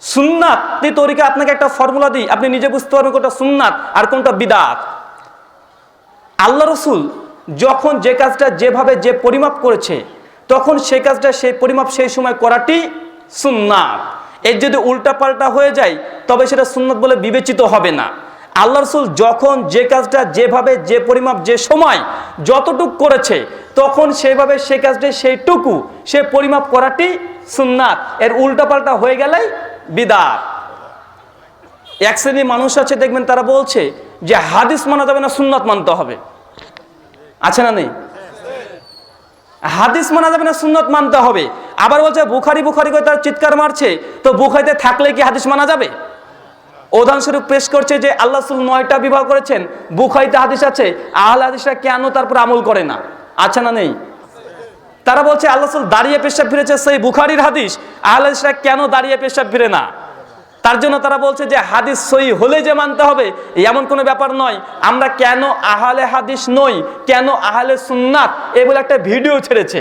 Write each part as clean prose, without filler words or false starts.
সুন্নাতি তরিকা আপনাকে একটা ফর্মুলা দিই, আপনি নিজে বুঝতে পারবেন কোনটা সুন্নাত আর কোনটা বিদআত। আল্লাহ রসুল যখন যে কাজটা যেভাবে যে পরিমাপ করেছে, তখন সেই কাজটা সেই পরিমাপ সেই সময় করাটি সুন্নাত। এর যদি উল্টাপাল্টা হয়ে যায় তবে সেটা সুন্নাত বলে বিবেচিত হবে না। আল্লাহ রসুল যখন যে কাজটা যেভাবে যে পরিমাপ যে সময় যতটুক করেছে, তখন সেইভাবে সেই কাজটা সেইটুকু সে পরিমাপ করাটি সুন্নাত। এর উল্টাপাল্টা হয়ে গেলেই বিদআত। এক শ্রেণীর মানুষ আছে দেখবেন, তারা বলছে যে হাদিস মানা যাবে না, সুন্নাত মানতে হবে। আছে না নেই? হাদিস মানা যাবে না, সুন্নাত মানতে হবে। আবার বলছে বুখারী বুখারী করে তার চিৎকার মারছে, তো বুখারীতে থাকলে কি হাদিস মানা যাবে? উদাহরণস্বরূপ পেশ করছে যে আল্লাহ রাসূল 9টা বিবাহ করেছেন, বুখারীতে হাদিস আছে, আহলে হাদিসরা কেন তারপর আমল করে না? আছে না নেই? তারা বলছে আল্লাহ রাসূল দাঁড়িয়ে পেশাব ফিরেছে, সেই বুখারীর হাদিস, আহলে হাদিসরা কেন দাঁড়িয়ে পেশাব ফিরে না? তার জন্য তারা বলছে যে হাদিস সহি হলে যে মানতে হবে এমন কোনো ব্যাপার নয়। আমরা কেন আহলে হাদিস নই, কেন আহলে সুন্নাত, এগুলো একটা ভিডিও ছেড়েছে।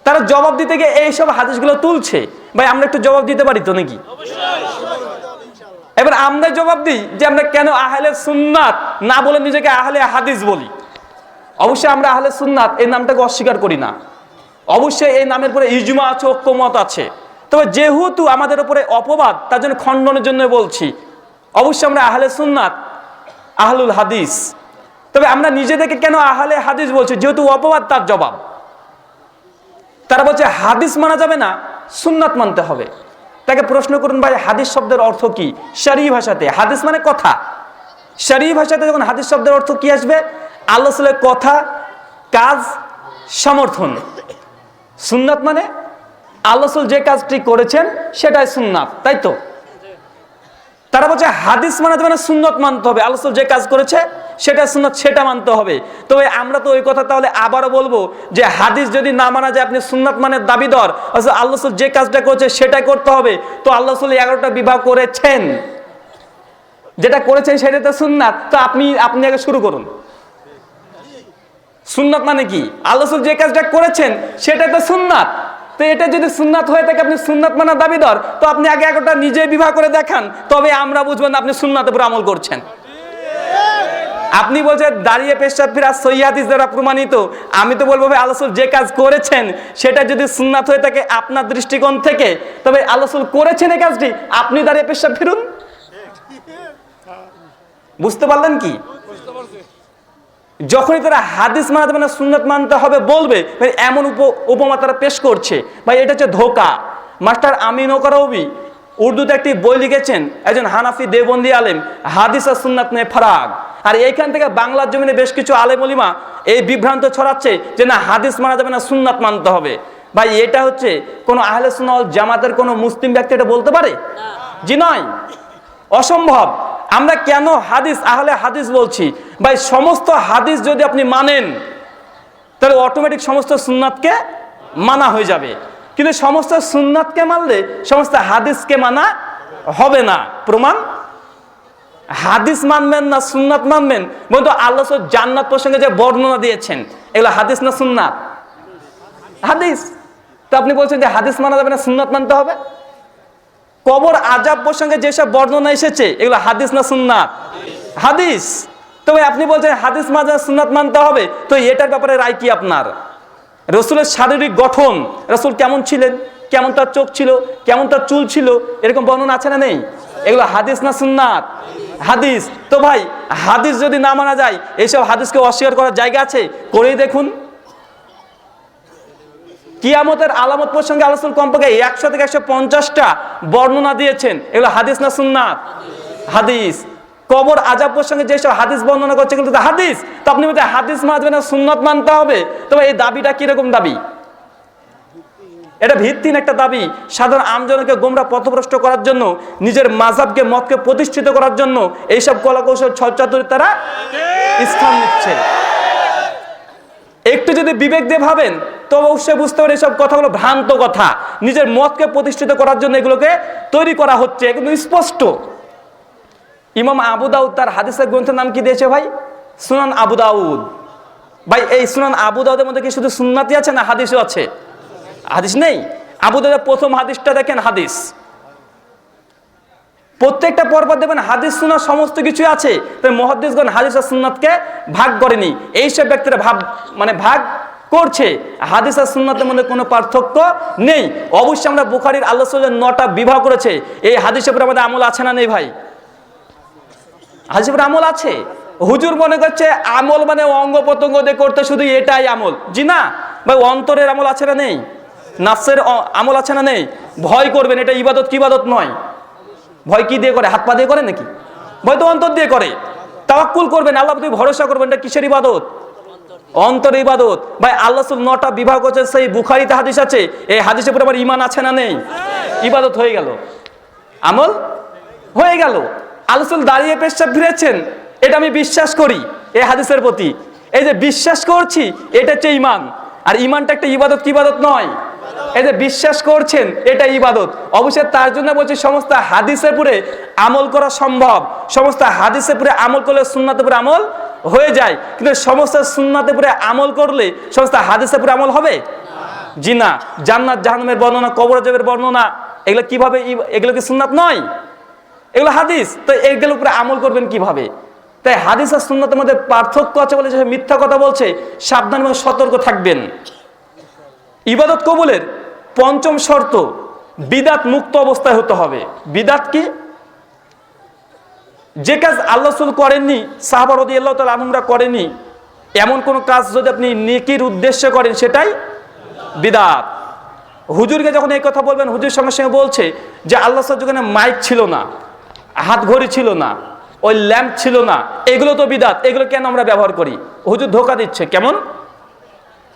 তারা জবাব দিতে গিয়ে এইসব হাদিসগুলো তুলছে। ভাই আমরা একটু জবাব দিতে পারি তো নাকি? এবার আমরা জবাব দিই যে আমরা কেন আহলে সুন্নাত না বলে নিজেকে আহলে হাদিস বলি। অবশ্যই আমরা আহলে সুন্নাত এই নামটাকে অস্বীকার করি না। অবশ্যই এই নামের পরে ইজমা আছে, ঐক্যমত আছে। তবে যেহেতু আমাদের উপরে অপবাদ, তার জন্য খণ্ডনের জন্য বলছি, অবশ্যই আমরা আহলে সুন্নাত, আহলুল হাদিস। তবে আমরা নিজেদেরকে কেন আহলে হাদিস বলছি? যেহেতু অপবাদ তার জবাব। তারা বলছে হাদিস মানা যাবে না, সুন্নাত মানতে হবে। তাকে প্রশ্ন করুন, ভাই হাদিস শব্দের অর্থ কি? শরঈ ভাষাতে হাদিস মানে কথা। শরঈ ভাষাতে যখন হাদিস শব্দের অর্থ কি আসবে? আল্লাহ রাসূলের কথা, কাজ, সমর্থন। সুন্নাত মানে আল্লাহ রাসূল যে কাজটি করেছেন সেটাই সুন্নাত, তাই তো? তারা বলছে হাদিস মানা যাবে না, সুন্নাত মানতে হবে। আল্লাহ রাসূল যে কাজ করেছে সেটা সুন্নাত, সেটা মানতে হবে। তবে আমরা তো ওই কথা তাহলে আবারও বলবো যে হাদিস যদি না মানা যায়, আপনি সুন্নাত মানের দাবিদার, অথচ আল্লাহ রাসূল যে কাজটা করেছে সেটাই করতে হবে। তো আল্লাহ রাসূল 11টা বিবাহ করেছেন, যেটা করেছেন সেটা তো সুন্নাত। তো আপনি আগে শুরু করুন। সুন্নাত মানে কি? আল্লাহ রাসূল যে কাজটা করেছেন সেটা তো সুন্নাত। তো এটা যদি সুন্নাত হয়ে থাকে, আপনি সুন্নাত মানার দাবিদার, তো আপনি আগে 11টা নিজে বিবাহ করে দেখান, তবে আমরা বুঝবেন আপনি সুন্নাতের উপর আমল করছেন। আপনি বলছেন দাঁড়িয়ে পেশাব ফিরা সহিহ হাদিস দ্বারা প্রমাণিত। আমি তো বলবো ভাই আল্লাহ রাসূল যে কাজ করেছেন সেটা যদি সুন্নাত হয়ে থাকে আপনার দৃষ্টিকোণ থেকে, তবে আল্লাহ রাসূল করেছেন এই কাজটি, আপনি দাঁড়িয়ে পেশাব ফিরুন। বুঝতে পারলেন কি? যখনই তারা হাদিস মানা যাবে না, সুন্নাত মানতে হবে বলবে, এমন উপমা তারা পেশ করছে, ভাই এটা হচ্ছে ধোঁকা। মাস্টার আমিন ওকারবি উর্দুতে একটি বই লিখেছেন, একজন হানাফি দেওবন্দি আলেম, হাদিস আর সুন্নাত নিয়ে ফারাক। আর এইখান থেকে বাংলার জমিনে বেশ কিছু আলেম ওলিমা এই বিভ্রান্ত ছড়াচ্ছে যে না হাদিস মানা যাবে না, সুন্নাত মানতে হবে। ভাই এটা হচ্ছে কোনো আহলে সুন্নাত ওয়াল জামাতের কোনো মুসলিম ব্যক্তি এটা বলতে পারে? জি নয়, অসম্ভব। আমরা কেন হাদিস আহলে হাদিস বলছি? ভাই সমস্ত হাদিস যদি আপনি মানেন তাহলে অটোমেটিক সমস্ত সুন্নাতকে মানা হয়ে যাবে। কিন্তু সমস্ত সুন্নাতকে মানলে সমস্ত হাদিসকে মানা হবে না। প্রমাণ, হাদিস মানবেন না সুন্নাত মানবেন? বন্ধু আল্লাহ জান্নাত প্রসঙ্গে যে বর্ণনা দিয়েছেন এগুলো হাদিস না সুন্নাত? হাদিস। তো আপনি বলছেন যে হাদিস মানা যাবে না, সুন্নাত মানতে হবে। কবর আযাব প্রসঙ্গে যেসব বর্ণনা এসেছে এগুলো হাদিস না সুন্নাত? হাদিস। তবে আপনি বলছেন হাদিস মানা সুন্নাত মানতে হবে, তো এটার ব্যাপারে রায় কি আপনার? রাসূলের শারীরিক গঠন, রাসূল কেমন ছিলেন, কেমন তার চোখ ছিল, কেমন তার চুল ছিল, এরকম বর্ণনা আছে না নেই? এগুলো হাদিস না সুন্নাত? হাদিস। তো ভাই হাদিস যদি না মানা যায়, এইসব হাদিসকে অস্বীকার করার জায়গা আছে? করেই দেখুন। কিয়ামতের আলামত প্রসঙ্গে আল্লাহ রাসূল কমপক্ষে 100 থেকে 150টা বর্ণনা দিয়েছেন, এগুলো হাদিস না সুন্নাত? হাদিস। কবর আযাব প্রসঙ্গে যেসব হাদিস বর্ণনা করছে এগুলো তো হাদিস। তো আপনি বলতে হাদিস মানবে না, সুন্নাত মানতে হবে, তবে এই দাবিটা কিরকম দাবি? এটা ভিত্তিহীন একটা দাবি। সাধারণ আমজনকে গোমরা পথভ্রষ্ট করার জন্য, নিজের মাযহাবকে মতকে প্রতিষ্ঠিত করার জন্য এইসব কলাকৌশল ছলচাতুরি তারা স্থান নিচ্ছে। একটু যদি বিবেক দিয়ে ভাবেন তো অবশ্যই বুঝতে পারেন এসব কথাগুলো ভ্রান্ত কথা। নিজের মতকে প্রতিষ্ঠিত করার জন্য এগুলোকে তৈরি করা হচ্ছে, কিন্তু স্পষ্ট। ইমাম আবু দাউদ তার হাদিসের গ্রন্থের নাম কি দিয়েছে ভাই? সুনান আবু দাউদ। ভাই এই সুনান আবু দাউদের মধ্যে কি শুধু সুন্নাতই আছে না হাদিসও আছে? হাদিস নেই। আবু দাউদের প্রথম হাদিসটা দেখেন, হাদিস প্রত্যেকটা পর্ব দেখবেন হাদিস সুন্নাহ সমস্ত কিছু আছে। তাই মুহাদ্দিসগণ হাদিস আর সুন্নাতকে ভাগ করেনি। এইসব ব্যক্তিরা ভাগ করছে। হাদিস আর সুন্নাতের মধ্যে কোনো পার্থক্য নেই। অবশ্যই আমরা বুখারীর আল্লাহ রাসূলের 9টা বিভাগ করেছে, এই হাদিসের উপরে আমাদের আমল আছে না নেই ভাই? হাদিসের উপরে আমল আছে। হুজুর মনে করছে আমল মানে অঙ্গ প্রত্যঙ্গ দিয়ে করতে, শুধু এটাই আমল। জি না ভাই, অন্তরের আমল আছে না নেই? নাফসের আমল আছে না নেই? ভয় করবেন, এটা ইবাদত কি ইবাদত নয়? ভয় কি দিয়ে করে? হাত পা দিয়ে করে নাকি? ভয় তো অন্তর দিয়ে করে। তাওয়াক্কুল করবেন, আল্লাহ প্রতি ভরসা করবেন, এটা কিসের ইবাদত? অন্তর ইবাদত। ভাই আল্লাহ রাসূল 9টা বিভাগ করেছে, সেই বুখারীতে হাদিস আছে। এই হাদিসের উপরে আমার ঈমান আছে না নেই? ইবাদত হয়ে গেল, আমল হয়ে গেল। আল্লাহ রাসূল দাঁড়িয়ে পেশাব ফিরেছেন, এটা আমি বিশ্বাস করি এই হাদিসের প্রতি। এই যে বিশ্বাস করছি, এটা হচ্ছে ঈমান। আর ঈমানটা একটা ইবাদত কি ইবাদত নয়? এই যে বিশ্বাস করছেন, এটা ইবাদত। অবশ্যই তার জন্য বলছি সমস্ত হাদিসের উপরে আমল করা সম্ভব। সমস্ত হাদিসের উপরে আমল করলে সুন্নাতের উপরে আমল হয়ে যায়, কিন্তু সমস্ত সুন্নাতের উপরে আমল করলে সমস্ত হাদিসের উপরে আমল হবে? জি না। জান্নাত জাহান্নামের বর্ণনা, কবর আযাবের বর্ণনা, এগুলো কিভাবে? এগুলো কি সুন্নাত নয়? এগুলো হাদিস। তো এগুলোর উপরে আমল করবেন কিভাবে? তাই হাদিস আর সুন্নাতের মধ্যে পার্থক্য আছে বলে যে মিথ্যা কথা বলছে, সাবধান এবং সতর্ক থাকবেন। ইবাদত কবুলের 5ম শর্ত, বিদাত মুক্ত অবস্থায় হতে হবে। বিদাত কি? যে কাজ আল্লাহ রাসূল করেননি, সাহাবা রাদিয়াল্লাহু তাআলা আনহুরা করেননি, এমন কোন কাজ যদি আপনি নেকির উদ্দেশ্যে করেন, সেটাই বিদাত। হুজুরকে যখন এই কথা বলবেন, হুজুর সঙ্গে সঙ্গে বলছে যে আল্লাহ রাসূল যখন মাইক ছিল না, হাত ঘড়ি ছিল না, ওই ল্যাম্প ছিল না, এগুলো তো বিদাত, এগুলো কেন আমরা ব্যবহার করি? হুজুর ধোকা দিচ্ছে। কেমন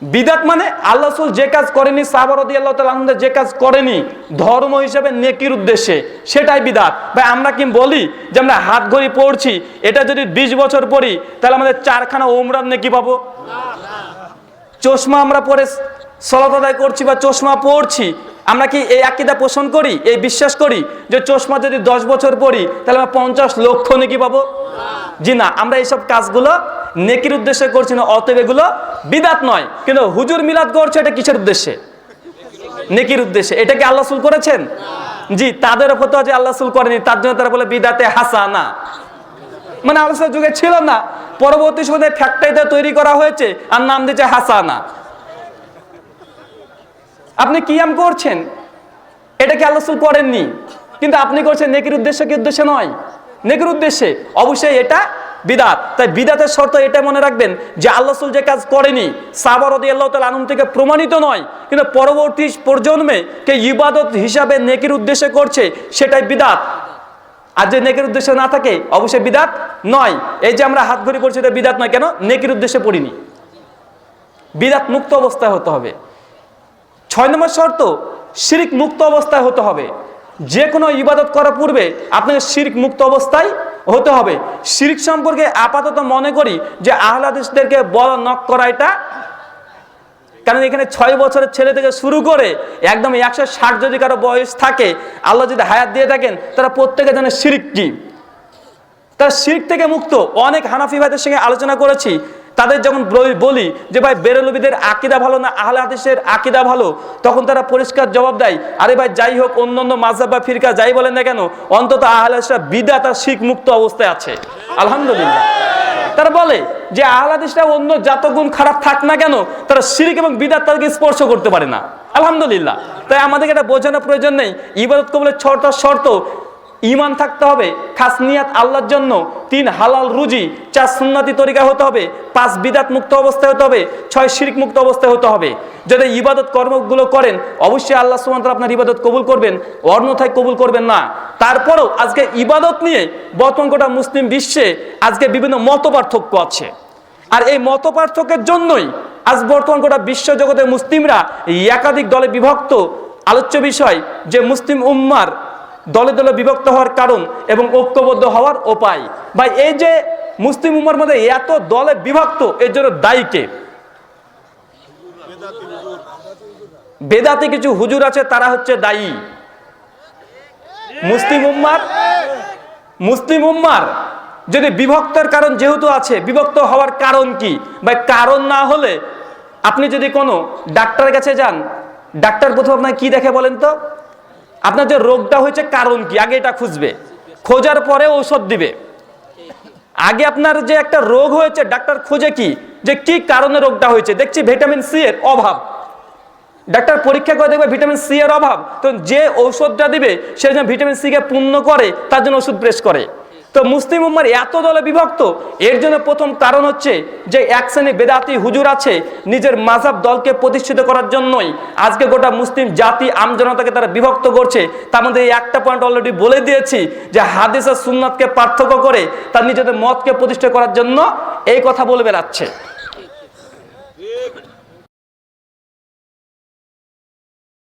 বিদাত? মানে আল্লাহ রাসূল যে কাজ করেনি, সাহাবা রাদিয়াল্লাহু তাআলা আনহুরা যে কাজ করেনি ধর্ম হিসেবে নেকির উদ্দেশ্যে, সেটাই বিদাত। ভাই আমরা কি বলি যে আমরা হাত ঘড়ি পড়ছি, এটা যদি 20 বছর পড়ি তাহলে আমাদের 4খানা ওমরার নেকি পাবো? চশমা আমরা পরে সালাত আদায় করছি বা চশমা পড়ছি, আমরা কি এই আকীদা পোষণ করি, এই বিশ্বাস করি যে চশমা যদি 10 বছর পড়ি তাহলে আমরা 50 লক্ষ নেকি পাবো? জি না। আমরা এইসব কাজগুলো নেকির উদ্দেশ্যে করছি না, অতএব এগুলো বিদাত নয়। কিন্তু হুজুর মিলাদ করছে, এটা কিসের উদ্দেশ্যে? নেকির উদ্দেশ্যে। এটা কি আল্লাহ রাসূল করেছেন? জি। তাদের ফতোয়া যে আল্লাহ রাসূল করেনি, তার জন্য তারা বলে বিদাতে হাসানা। মানে আল্লাহ রাসূলের যুগে ছিল না, পরবর্তী সময়ে ফ্যাক্টরিতে তৈরি করা হয়েছে আর নাম দিয়েছে হাসানা। আপনি কিয়াম করছেন, এটা কি আল্লাহ রাসূল করেননি, কিন্তু আপনি করছেন নেকির উদ্দেশ্যে, কি উদ্দেশ্যে নয়? নেকির উদ্দেশ্যে। অবশ্যই এটা বিদাত। তাই বিদাতের শর্ত এটা মনে রাখবেন যে আল্লাহ রাসূল যে কাজ করেনি, সাহাবা রাদিয়াল্লাহু তাআলা আনহুম থেকে প্রমাণিত নয়, কিন্তু পরবর্তী প্রজন্মে কে ইবাদত হিসাবে নেকির উদ্দেশ্যে করছে, সেটাই বিদাত। আর যে নেকির উদ্দেশ্যে না থাকে, অবশ্যই বিদাত নয়। এই যে আমরা হাত ঘড়ি পড়ছি, এটা বিদাত নয়। কেন? নেকির উদ্দেশ্যে পড়িনি। বিদাত মুক্ত অবস্থায় হতে হবে। 6 নম্বর শর্ত, শিরক মুক্ত অবস্থায় হতে হবে। যে কোনো ইবাদত করার পূর্বে আপনাকে শিরক মুক্ত অবস্থায় হতে হবে। শিরক সম্পর্কে আপাতত মনে করি যে আহলে হাদিসদেরকে বলা নক করা, এটা কারণ এখানে 6 বছরের ছেলে থেকে শুরু করে একদম 160 যদি কারো বয়স থাকে, আল্লাহ যদি হায়াত দিয়ে থাকেন, তারা প্রত্যেকে জানে শিরক কি, তারা শিরক থেকে মুক্ত। অনেক হানাফি ভাইদের সঙ্গে আলোচনা করেছি, তাদের যখন বলি যে ভাই বেরেলবিদের আকীদা ভালো না আহলে হাদিসের আকীদা ভালো, তখন তারা পরিষ্কার জবাব দেয়, আরে ভাই যাই হোক, অন্যান্য মাযহাব বা ফিরকা যাই বলেন না কেন, অন্তত আহলে হাদিসরা বিদআত আর শিরক মুক্ত অবস্থায় আছে, আলহামদুলিল্লাহ। তারা বলে যে আহলে হাদিসরা অন্য যত গুণ খারাপ থাক না কেন, তারা শিরক এবং বিদআত তাদেরকে স্পর্শ করতে পারে না, আলহামদুলিল্লাহ। তাই আমাদেরকে এটা বোঝানোর প্রয়োজন নেই। ইবাদত কবুলের 6টা শর্ত, ঈমান থাকতে হবে, খাস নিয়াত আল্লাহর জন্য, 3 হালাল রুজি, 4 সুন্নতি তরিকা হতে হবে, 5 বিদাত মুক্ত অবস্থায় হতে হবে, 6 শিরক মুক্ত অবস্থায় হতে হবে। যদি ইবাদত কর্মগুলো করেন, অবশ্যই আল্লাহ সুবহানাহু ওয়া তাআলা আপনার ইবাদত কবুল করবেন, অন্যথায় কবুল করবেন না। তারপরেও আজকে ইবাদত নিয়ে বর্তমান গোটা মুসলিম বিশ্বে আজকে বিভিন্ন মত পার্থক্য আছে। আর এই মত পার্থক্যের জন্যই আজ বর্তমান গোটা বিশ্ব জগতের মুসলিমরা একাধিক দলে বিভক্ত। আলোচ্য বিষয় যে মুসলিম উম্মার দলে দলে বিভক্ত হওয়ার কারণ এবং ঐক্যবদ্ধ হওয়ার উপায়। ভাই এই যে মুসলিম উম্মার মধ্যে এত দলে বিভক্ত, এর জন্য দায়ী কে? বেদাতি কিছু হুজুর আছে, তারা হচ্ছে দায়ী। মুসলিম উম্মার যদি বিভক্তের কারণ যেহেতু আছে, বিভক্ত হওয়ার কারণ কি? ভাই কারণ না হলে আপনি যদি কোনো ডাক্তারের কাছে যান, ডাক্তার প্রথমে আপনাকে কি দেখে বলেন তো? আপনার যে রোগটা হয়েছে কারণ কি, আগে এটা খুঁজবে, খোঁজার পরে ঔষধ দিবে। আগে আপনার যে একটা রোগ হয়েছে ডাক্তার খোঁজে কি, যে কি কারণে রোগটা হয়েছে। দেখছি ভিটামিন সি এর অভাব, ডাক্তার পরীক্ষা করে দেখবে ভিটামিন সি এর অভাব, তো যে ঔষধটা দিবে সে যেন ভিটামিন সি কে পূর্ণ করে তার জন্য ওষুধ প্রেস করে। তো মুসলিম উম্মাহ এত দলে বিভক্ত, এর জন্য প্রথম কারণ হচ্ছে যে এক শ্রেণী বেদাতি হুজুর আছে, নিজের মাযহাব দলকে প্রতিষ্ঠিত করার জন্যই আজকে গোটা মুসলিম জাতি আমজনতাকে তারা বিভক্ত করছে। তার মধ্যে এই একটা পয়েন্ট অলরেডি বলে দিয়েছি, যে হাদিস আর সুন্নাতকে পার্থক্য করে তার নিজেদের মতকে প্রতিষ্ঠা করার জন্য এই কথা বলে বেড়াচ্ছে।